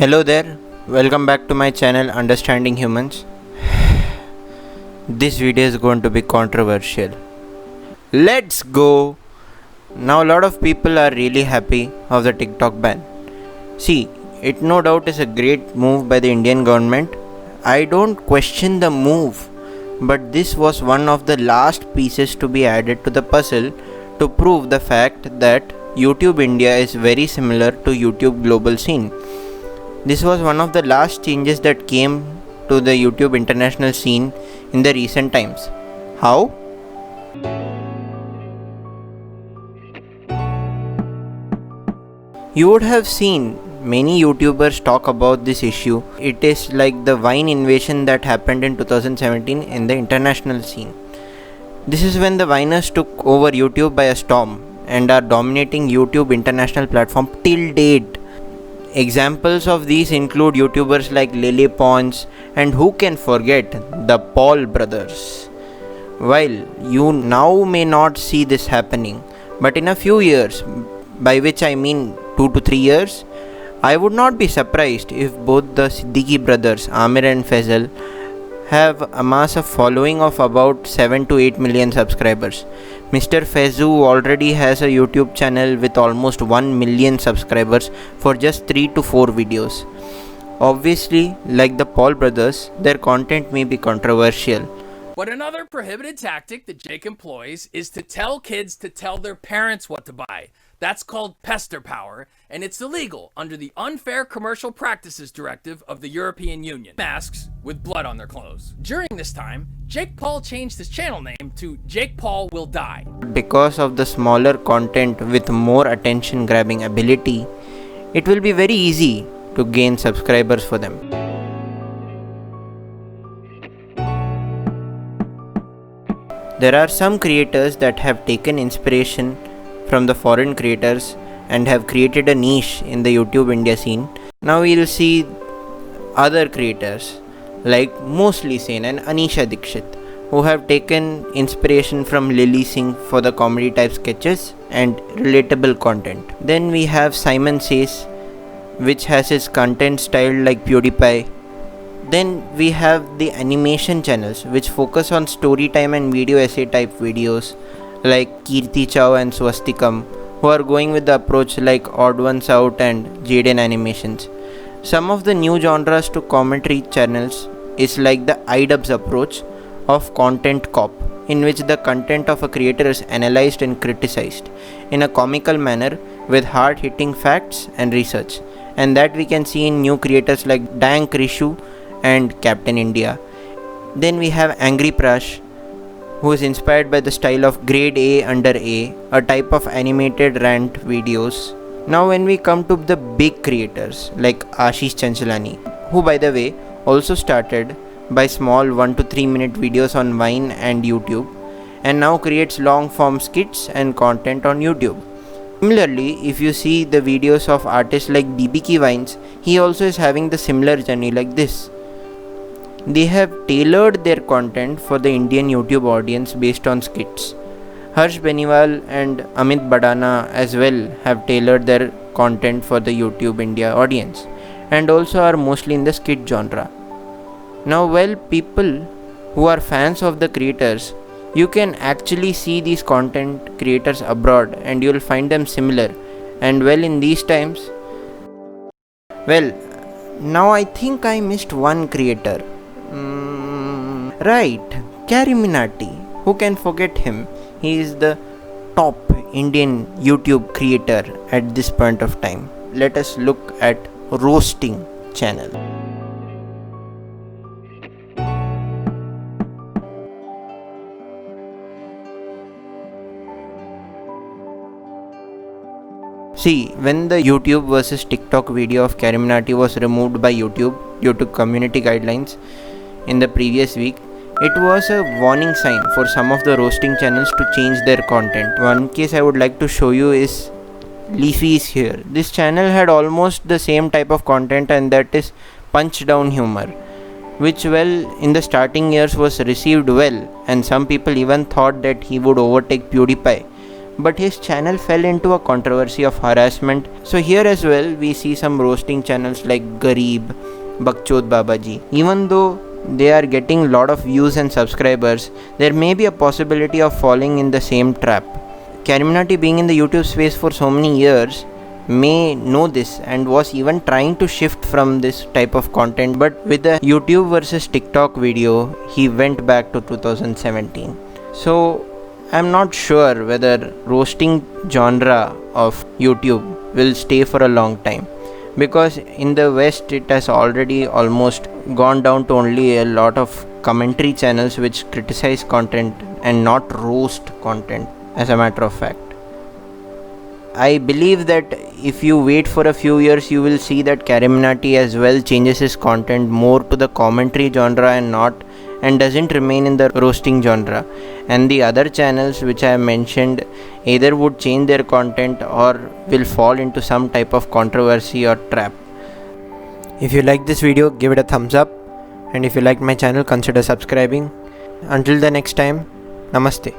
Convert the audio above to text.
Hello there, welcome back to my channel Understanding Humans. This video is going to be controversial. Let's go! Now a lot of people are really happy of the TikTok ban. See, it no doubt is a great move by the Indian government. I don't question the move, but this was one of the last pieces to be added to the puzzle to prove the fact that YouTube India is very similar to YouTube global scene. This was one of the last changes that came to the YouTube international scene in the recent times. How? You would have seen many YouTubers talk about this issue. It is like the Vine invasion that happened in 2017 in the international scene. This is when the Viners took over YouTube by a storm and are dominating YouTube international platform till date. Examples of these include YouTubers like Lily Pons and who can forget the Paul brothers. While you now may not see this happening, but in a few years, by which I mean 2 to 3 years, I would not be surprised if both the Siddiqui brothers, Amir and Faisal, have amassed a following of about 7 to 8 million subscribers. Mr. Faizu already has a YouTube channel with almost 1 million subscribers for just 3 to 4 videos. Obviously, like the Paul brothers, their content may be controversial. But another prohibited tactic that Jake employs is to tell kids to tell their parents what to buy. That's called pester power, and it's illegal under the Unfair Commercial Practices Directive of the European Union. Masks with blood on their clothes. During this time, Jake Paul changed his channel name to Jake Paul Will Die. Because of the smaller content with more attention grabbing ability, it will be very easy to gain subscribers for them. There are some creators that have taken inspiration from the foreign creators and have created a niche in the YouTube India scene. Now we'll see other creators like Mostly Sane and Anisha Dikshit, who have taken inspiration from Lily Singh for the comedy type sketches and relatable content. Then we have Simon Says, which has his content style like PewDiePie. Then we have the animation channels, which focus on story time and video essay type videos like Kirti Chow and Swastikam, who are going with the approach like Odd Ones Out and Jaden Animations. Some of the new genres to commentary channels is like the iDubbbz approach of content cop, in which the content of a creator is analyzed and criticized in a comical manner with hard-hitting facts and research, and that we can see in new creators like Dank Rishu and Captain India. Then we have Angry Prash, who is inspired by the style of Grade A Under A, a type of animated rant videos. Now when we come to the big creators like Ashish Chanchalani, who by the way also started by small 1 to 3 minute videos on Vine and YouTube, and now creates long form skits and content on YouTube. Similarly, if you see the videos of artists like BBK Vines, he also is having the similar journey like this. They have tailored their content for the Indian YouTube audience based on skits. Harsh Beniwal and Amit Badana as well have tailored their content for the YouTube India audience and also are mostly in the skit genre. Now, well, people who are fans of the creators, you can actually see these content creators abroad and you will find them similar. And well, in these times, well, now I think I missed one creator. Right, Carryminati. Who can forget him? He is the top Indian YouTube creator at this point of time. Let us look at Roasting channel. See, when the YouTube versus TikTok video of Carryminati was removed by YouTube due to community guidelines in the previous week, it was a warning sign for some of the roasting channels to change their content. One case I would like to show you is Leafy is here. This channel had almost the same type of content, and that is punch down humor, which well in the starting years was received well, and some people even thought that he would overtake PewDiePie. but his channel fell into a controversy of harassment. So here as well we see some roasting channels like Garib, Bakchod Babaji. Even though they are getting lot of views and subscribers, there may be a possibility of falling in the same trap. Carymnati, being in the YouTube space for so many years, may know this and was even trying to shift from this type of content, but with the YouTube versus TikTok video he went back to 2017. So I'm not sure whether roasting genre of YouTube will stay for a long time, because in the West it has already almost gone down to only a lot of commentary channels which criticize content and not roast content. As a matter of fact, I believe that if you wait for a few years, you will see that Carymnati as well changes his content more to the commentary genre and doesn't remain in the roasting genre. And the other channels which I have mentioned either would change their content or will fall into some type of controversy or trap. If you like this video, give it a thumbs up, and if you like my channel, consider subscribing. Until the next time, Namaste.